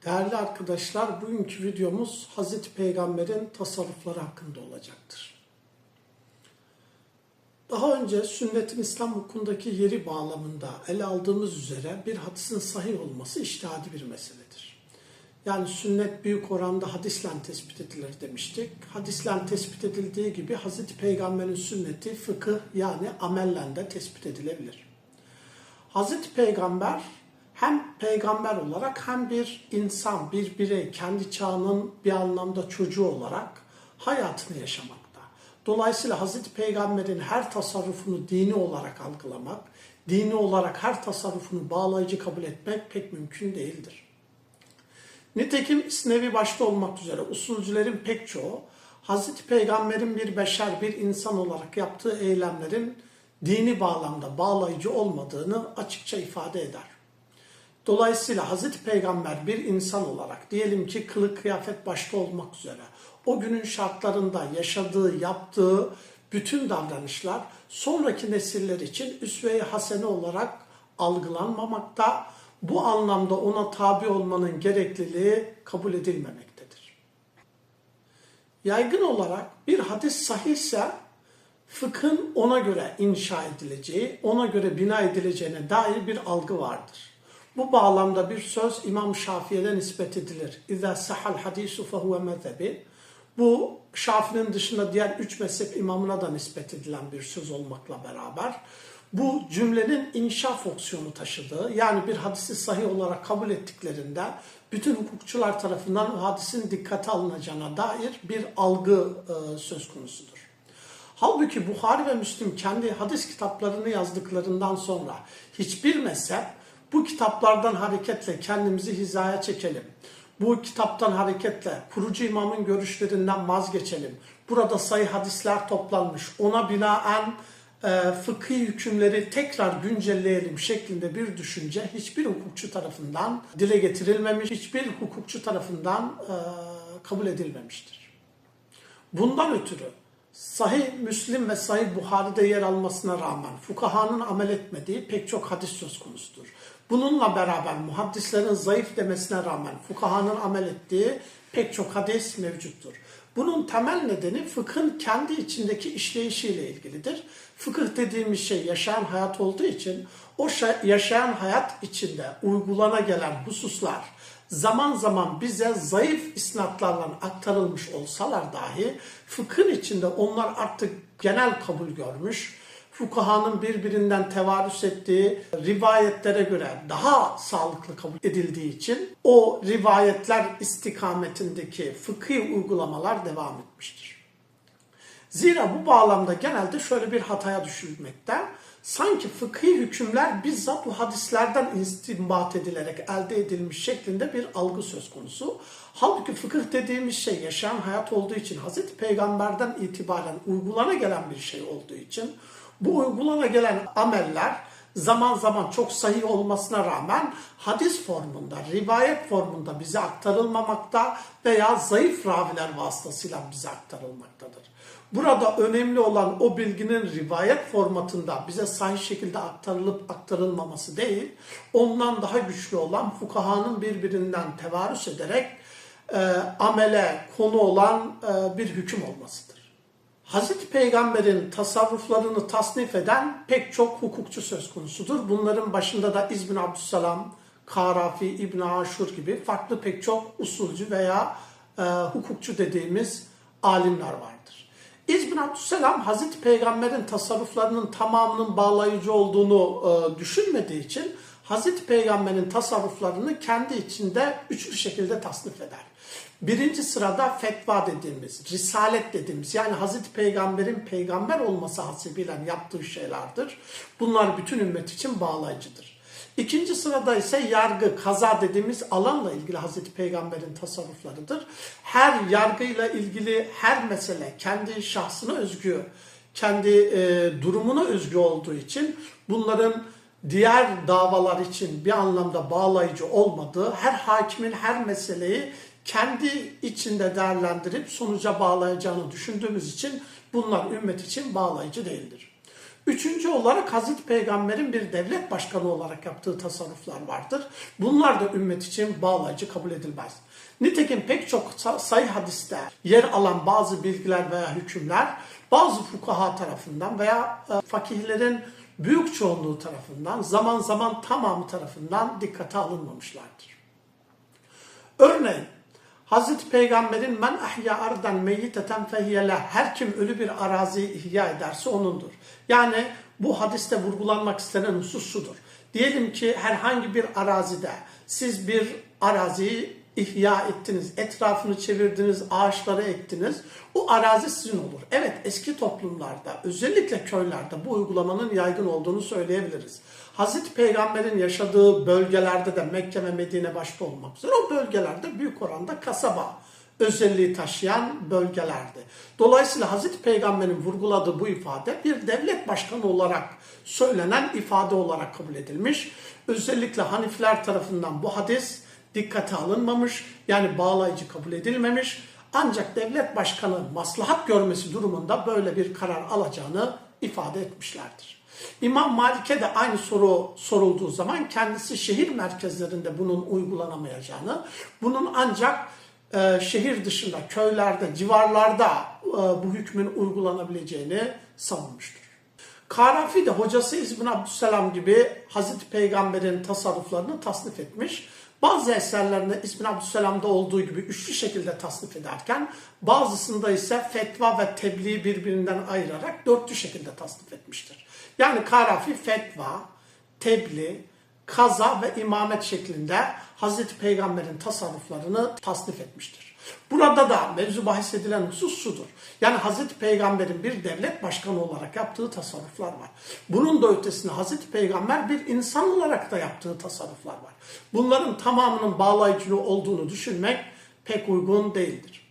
Değerli arkadaşlar, bugünkü videomuz Hazreti Peygamber'in tasarrufları hakkında olacaktır. Daha önce sünnetin İslam hukukundaki yeri bağlamında ele aldığımız üzere bir hadisin sahih olması içtihadi bir meseledir. Yani sünnet büyük oranda hadisle tespit edilir demiştik. Hadisle tespit edildiği gibi Hazreti Peygamber'in sünneti fıkıh yani amelle de tespit edilebilir. Hazreti Peygamber hem peygamber olarak hem bir insan, bir birey, kendi çağının bir anlamda çocuğu olarak hayatını yaşamakta. Dolayısıyla Hazreti Peygamber'in her tasarrufunu dini olarak algılamak, dini olarak her tasarrufunu bağlayıcı kabul etmek pek mümkün değildir. Nitekim İsnevi başta olmak üzere usulcülerin pek çoğu Hazreti Peygamber'in bir beşer, bir insan olarak yaptığı eylemlerin dini bağlamda bağlayıcı olmadığını açıkça ifade eder. Dolayısıyla Hazreti Peygamber bir insan olarak diyelim ki kılık kıyafet başta olmak üzere o günün şartlarında yaşadığı, yaptığı bütün davranışlar sonraki nesiller için üsve-i hasene olarak algılanmamakta, bu anlamda ona tabi olmanın gerekliliği kabul edilmemektedir. Yaygın olarak bir hadis sahihse fıkhın ona göre inşa edileceği, ona göre bina edileceğine dair bir algı vardır. Bu bağlamda bir söz İmam Şafii'ye nispet edilir. İzâ sahal hadisu fehuve mezhebi. Bu Şafii'nin dışında diğer 3 mezhep imamına da nispet edilen bir söz olmakla beraber bu cümlenin inşa fonksiyonu taşıdığı, yani bir hadisi sahih olarak kabul ettiklerinde bütün hukukçular tarafından o hadisin dikkate alınacağına dair bir algı söz konusudur. Halbuki Buhari ve Müslim kendi hadis kitaplarını yazdıklarından sonra hiçbir mezhep bu kitaplardan hareketle kendimizi hizaya çekelim, bu kitaptan hareketle kurucu imamın görüşlerinden vazgeçelim, burada sayı hadisler toplanmış, ona binaen fıkhi hükümleri tekrar güncelleyelim şeklinde bir düşünce hiçbir hukukçu tarafından dile getirilmemiş, hiçbir hukukçu tarafından kabul edilmemiştir. Bundan ötürü Sahih Müslim ve Sahih Buhari'de yer almasına rağmen fukahanın amel etmediği pek çok hadis söz konusudur. Bununla beraber muhaddislerin zayıf demesine rağmen fukahanın amel ettiği pek çok hadis mevcuttur. Bunun temel nedeni fıkhın kendi içindeki işleyişiyle ilgilidir. Fıkıh dediğimiz şey yaşayan hayat olduğu için o yaşayan hayat içinde uygulana gelen hususlar zaman zaman bize zayıf isnatlarla aktarılmış olsalar dahi fıkhın içinde onlar artık genel kabul görmüş, fukahanın birbirinden tevarüs ettiği rivayetlere göre daha sağlıklı kabul edildiği için o rivayetler istikametindeki fıkhi uygulamalar devam etmiştir. Zira bu bağlamda genelde şöyle bir hataya düşülmekte. Sanki fıkhi hükümler bizzat bu hadislerden istinbat edilerek elde edilmiş şeklinde bir algı söz konusu. Halbuki fıkıh dediğimiz şey yaşayan hayat olduğu için, Hazreti Peygamber'den itibaren uygulana gelen bir şey olduğu için bu uygulana gelen ameller zaman zaman çok sahih olmasına rağmen hadis formunda, rivayet formunda bize aktarılmamakta veya zayıf raviler vasıtasıyla bize aktarılmaktadır. Burada önemli olan o bilginin rivayet formatında bize sahih şekilde aktarılıp aktarılmaması değil, ondan daha güçlü olan fukahanın birbirinden tevarüs ederek amele konu olan bir hüküm olmasıdır. Hazreti Peygamber'in tasarruflarını tasnif eden pek çok hukukçu söz konusudur. Bunların başında da İz bin Abdüsselam, Karafi, İbn Aşur gibi farklı pek çok usulcü veya hukukçu dediğimiz alimler vardır. İz bin Abdüsselam Hazreti Peygamber'in tasarruflarının tamamının bağlayıcı olduğunu düşünmediği için Hazreti Peygamber'in tasarruflarını kendi içinde üçlü şekilde tasnif eder. Birinci sırada fetva dediğimiz, risalet dediğimiz, yani Hazreti Peygamber'in peygamber olması hasebiyle yaptığı şeylerdir. Bunlar bütün ümmet için bağlayıcıdır. İkinci sırada ise yargı, kaza dediğimiz alanla ilgili Hazreti Peygamber'in tasarruflarıdır. Her yargıyla ilgili her mesele kendi şahsına özgü, kendi durumuna özgü olduğu için bunların diğer davalar için bir anlamda bağlayıcı olmadığı, her hakimin her meseleyi kendi içinde değerlendirip sonuca bağlayacağını düşündüğümüz için bunlar ümmet için bağlayıcı değildir. Üçüncü olarak Hazreti Peygamber'in bir devlet başkanı olarak yaptığı tasarruflar vardır. Bunlar da ümmet için bağlayıcı kabul edilmez. Nitekim pek çok sahih hadiste yer alan bazı bilgiler veya hükümler bazı fukaha tarafından veya fakihlerin büyük çoğunluğu tarafından, zaman zaman tamamı tarafından dikkate alınmamışlardır. Örneğin Hazreti Peygamber'in men ahya ardan meyyiteten fehiyele, her kim ölü bir araziyi ihya ederse onundur. Yani bu hadiste vurgulanmak istenen husus şudur. Diyelim ki herhangi bir arazide siz bir araziyi ihya ettiniz, etrafını çevirdiniz, ağaçları ektiniz. O arazi sizin olur. Evet, eski toplumlarda, özellikle köylerde bu uygulamanın yaygın olduğunu söyleyebiliriz. Hazreti Peygamber'in yaşadığı bölgelerde de Mekke ve Medine başta olmak üzere o bölgelerde büyük oranda kasaba özelliği taşıyan bölgelerdi. Dolayısıyla Hazreti Peygamber'in vurguladığı bu ifade bir devlet başkanı olarak söylenen ifade olarak kabul edilmiş. Özellikle Hanifiler tarafından bu hadis dikkate alınmamış, yani bağlayıcı kabul edilmemiş. Ancak devlet başkanı maslahat görmesi durumunda böyle bir karar alacağını ifade etmişlerdir. İmam Malik'e de aynı soru sorulduğu zaman kendisi şehir merkezlerinde bunun uygulanamayacağını, bunun ancak şehir dışında, köylerde, civarlarda bu hükmün uygulanabileceğini savunmuştur. Karafi de hocası İbn Abdüsselam gibi Hazreti Peygamber'in tasarruflarını tasnif etmiş. Bazı eserlerinde İbn Abdüsselam'da olduğu gibi üçlü şekilde tasnif ederken bazısında ise fetva ve tebliğ birbirinden ayırarak dörtlü şekilde tasnif etmiştir. Yani Karafi fetva, tebliğ, kaza ve imamet şeklinde Hazreti Peygamber'in tasarruflarını tasnif etmiştir. Burada da mevzu bahis edilen husus şudur. Yani Hazreti Peygamber'in bir devlet başkanı olarak yaptığı tasarruflar var. Bunun da ötesinde Hazreti Peygamber bir insan olarak da yaptığı tasarruflar var. Bunların tamamının bağlayıcılığı olduğunu düşünmek pek uygun değildir.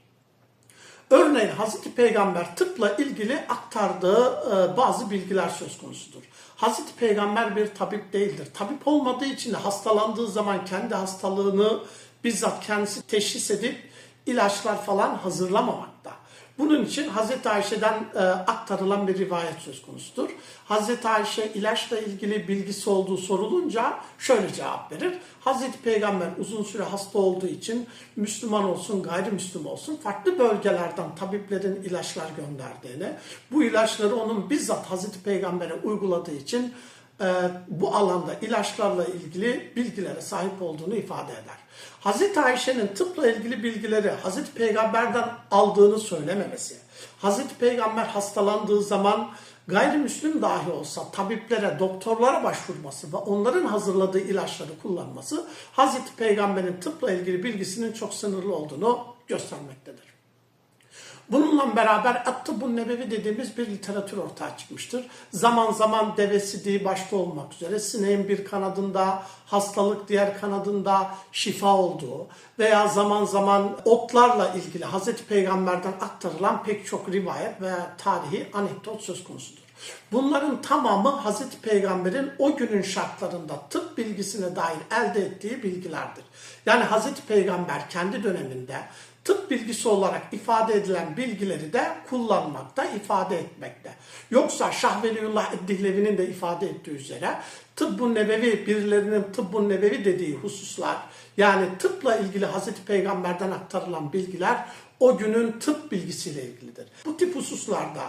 Örneğin Hazreti Peygamber tıpla ilgili aktardığı bazı bilgiler söz konusudur. Hazreti Peygamber bir tabip değildir. Tabip olmadığı için de hastalandığı zaman kendi hastalığını bizzat kendisi teşhis edip ilaçlar falan hazırlamamakta. Bunun için Hazreti Ayşe'den aktarılan bir rivayet söz konusudur. Hazreti Ayşe ilaçla ilgili bilgisi olduğu sorulunca şöyle cevap verir. Hazreti Peygamber uzun süre hasta olduğu için Müslüman olsun, gayrimüslim olsun farklı bölgelerden tabiplerin ilaçlar gönderdiğini, bu ilaçları onun bizzat Hazreti Peygamber'e uyguladığı için bu alanda ilaçlarla ilgili bilgilere sahip olduğunu ifade eder. Hazreti Ayşe'nin tıpla ilgili bilgileri Hazreti Peygamber'den aldığını söylememesi, Hazreti Peygamber hastalandığı zaman gayrimüslim dahi olsa tabiplere, doktorlara başvurması ve onların hazırladığı ilaçları kullanması Hazreti Peygamber'in tıpla ilgili bilgisinin çok sınırlı olduğunu göstermektedir. Bununla beraber At-Tıbbun Nebevi dediğimiz bir literatür ortaya çıkmıştır. Zaman zaman deve sidiği başta olmak üzere sineğin bir kanadında hastalık, diğer kanadında şifa olduğu veya zaman zaman otlarla ilgili Hazreti Peygamber'den aktarılan pek çok rivayet veya tarihi anekdot söz konusudur. Bunların tamamı Hazreti Peygamber'in o günün şartlarında tıp bilgisine dair elde ettiği bilgilerdir. Yani Hazreti Peygamber kendi döneminde tıp bilgisi olarak ifade edilen bilgileri de kullanmakta, ifade etmekte. Yoksa Şah Veliullah Eddihlevi'nin de ifade ettiği üzere Tıbbun Nebevi, birilerinin Tıbbun Nebevi dediği hususlar, yani tıpla ilgili Hazreti Peygamber'den aktarılan bilgiler o günün tıp bilgisiyle ilgilidir. Bu tip hususlarda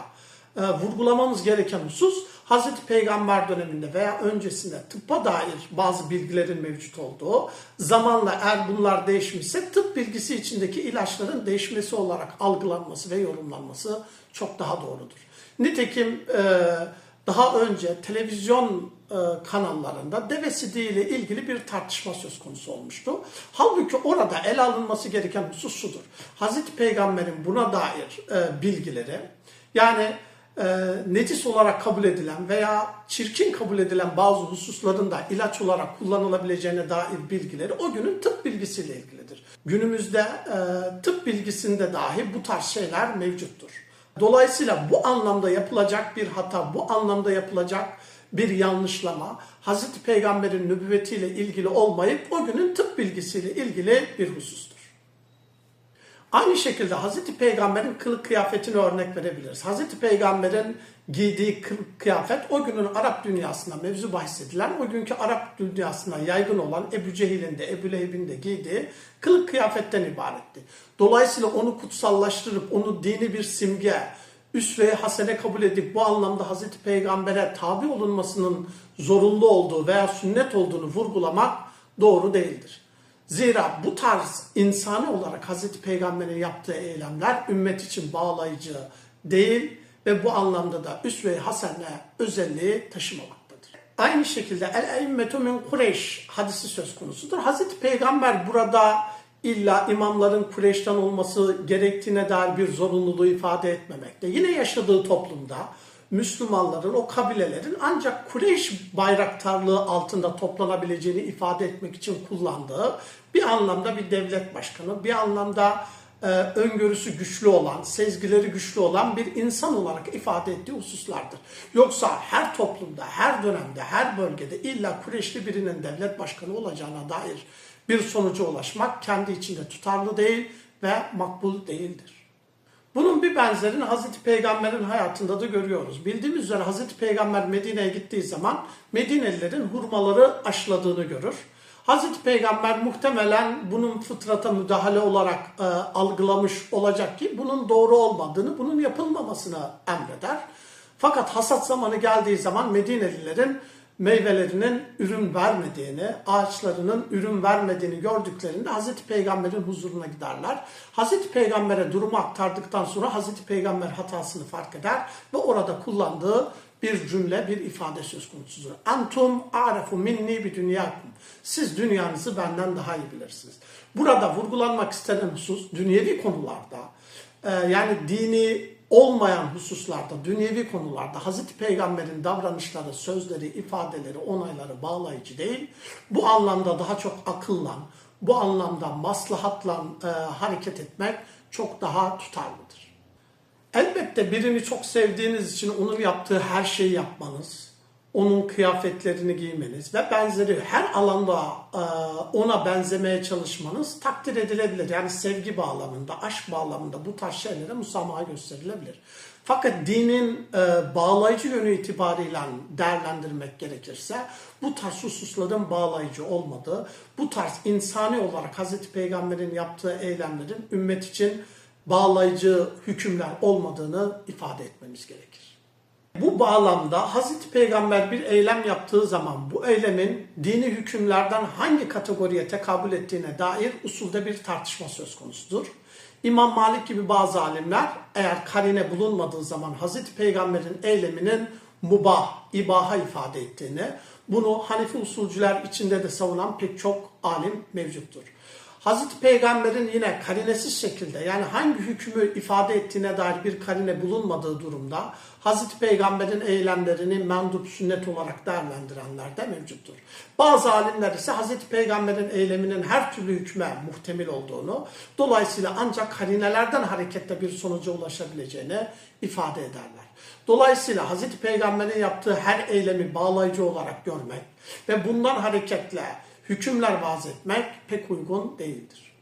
vurgulamamız gereken husus Hazreti Peygamber döneminde veya öncesinde tıbba dair bazı bilgilerin mevcut olduğu, zamanla eğer bunlar değişmişse tıp bilgisi içindeki ilaçların değişmesi olarak algılanması ve yorumlanması çok daha doğrudur. Nitekim daha önce televizyon kanallarında deve sidiği ile ilgili bir tartışma söz konusu olmuştu. Halbuki orada ele alınması gereken husus şudur. Hazreti Peygamber'in buna dair bilgileri, yani necis olarak kabul edilen veya çirkin kabul edilen bazı hususların da ilaç olarak kullanılabileceğine dair bilgileri o günün tıp bilgisiyle ilgilidir. Günümüzde tıp bilgisinde dahi bu tarz şeyler mevcuttur. Dolayısıyla bu anlamda yapılacak bir hata, bu anlamda yapılacak bir yanlışlama Hazreti Peygamber'in nübüvvetiyle ilgili olmayıp o günün tıp bilgisiyle ilgili bir husustur. Aynı şekilde Hazreti Peygamber'in kılık kıyafetini örnek verebiliriz. Hazreti Peygamber'in giydiği kılık kıyafet o günün Arap dünyasında mevzu bahsedilen, o günkü Arap dünyasında yaygın olan Ebu Cehil'in de Ebu Leheb'in de giydiği kılık kıyafetten ibaretti. Dolayısıyla onu kutsallaştırıp onu dini bir simge, üsve-i hasene kabul edip bu anlamda Hazreti Peygamber'e tabi olunmasının zorunlu olduğu veya sünnet olduğunu vurgulamak doğru değildir. Zira bu tarz insani olarak Hazreti Peygamber'in yaptığı eylemler ümmet için bağlayıcı değil ve bu anlamda da üsve-i hasene özelliği taşımamaktadır. Aynı şekilde el-eimmetu min Kureyş hadisi söz konusudur. Hazreti Peygamber burada illa imamların Kureyş'ten olması gerektiğine dair bir zorunluluğu ifade etmemekte. Yine yaşadığı toplumda Müslümanların, o kabilelerin ancak Kureyş bayraktarlığı altında toplanabileceğini ifade etmek için kullandığı bir anlamda bir devlet başkanı, bir anlamda öngörüsü güçlü olan, sezgileri güçlü olan bir insan olarak ifade ettiği hususlardır. Yoksa her toplumda, her dönemde, her bölgede illa Kureyşli birinin devlet başkanı olacağına dair bir sonuca ulaşmak kendi içinde tutarlı değil ve makbul değildir. Bunun bir benzerini Hazreti Peygamber'in hayatında da görüyoruz. Bildiğimiz üzere Hazreti Peygamber Medine'ye gittiği zaman Medinelilerin hurmaları aşıladığını görür. Hazreti Peygamber muhtemelen bunun fıtrata müdahale olarak algılamış olacak ki bunun doğru olmadığını, bunun yapılmamasını emreder. Fakat hasat zamanı geldiği zaman Medinelilerin meyvelerinin ürün vermediğini, ağaçlarının ürün vermediğini gördüklerinde Hazreti Peygamber'in huzuruna giderler. Hazreti Peygamber'e durumu aktardıktan sonra Hazreti Peygamber hatasını fark eder ve orada kullandığı bir cümle, bir ifade söz konusudur. Entum a'refu minni bi dünyakum. Siz dünyanızı benden daha iyi bilirsiniz. Burada vurgulanmak istenen husus dünyevi konularda, yani dini olmayan hususlarda, dünyevi konularda Hazreti Peygamber'in davranışları, sözleri, ifadeleri, onayları bağlayıcı değil. Bu anlamda daha çok akılla, bu anlamda maslahatla hareket etmek çok daha tutarlıdır. Elbette birini çok sevdiğiniz için onun yaptığı her şeyi yapmanız, onun kıyafetlerini giymeniz ve benzeri her alanda ona benzemeye çalışmanız takdir edilebilir. Yani sevgi bağlamında, aşk bağlamında bu tarz şeylere musamaha gösterilebilir. Fakat dinin bağlayıcı yönü itibariyle değerlendirmek gerekirse bu tarz hususların bağlayıcı olmadığı, bu tarz insani olarak Hazreti Peygamber'in yaptığı eylemlerin ümmet için bağlayıcı hükümler olmadığını ifade etmemiz gerekir. Bu bağlamda Hazreti Peygamber bir eylem yaptığı zaman bu eylemin dini hükümlerden hangi kategoriye tekabül ettiğine dair usulde bir tartışma söz konusudur. İmam Malik gibi bazı alimler eğer karine bulunmadığı zaman Hazreti Peygamber'in eyleminin mubah, ibaha ifade ettiğini, bunu Hanefi usulcüler içinde de savunan pek çok alim mevcuttur. Hazreti Peygamber'in yine karinesiz şekilde yani hangi hükmü ifade ettiğine dair bir karine bulunmadığı durumda Hazreti Peygamber'in eylemlerini mendup sünnet olarak değerlendirenler de mevcuttur. Bazı alimler ise Hazreti Peygamber'in eyleminin her türlü hükme muhtemel olduğunu, dolayısıyla ancak karinelerden hareketle bir sonuca ulaşabileceğini ifade ederler. Dolayısıyla Hazreti Peygamber'in yaptığı her eylemi bağlayıcı olarak görmek ve bundan hareketle hükümler vaz etmek pek uygun değildir.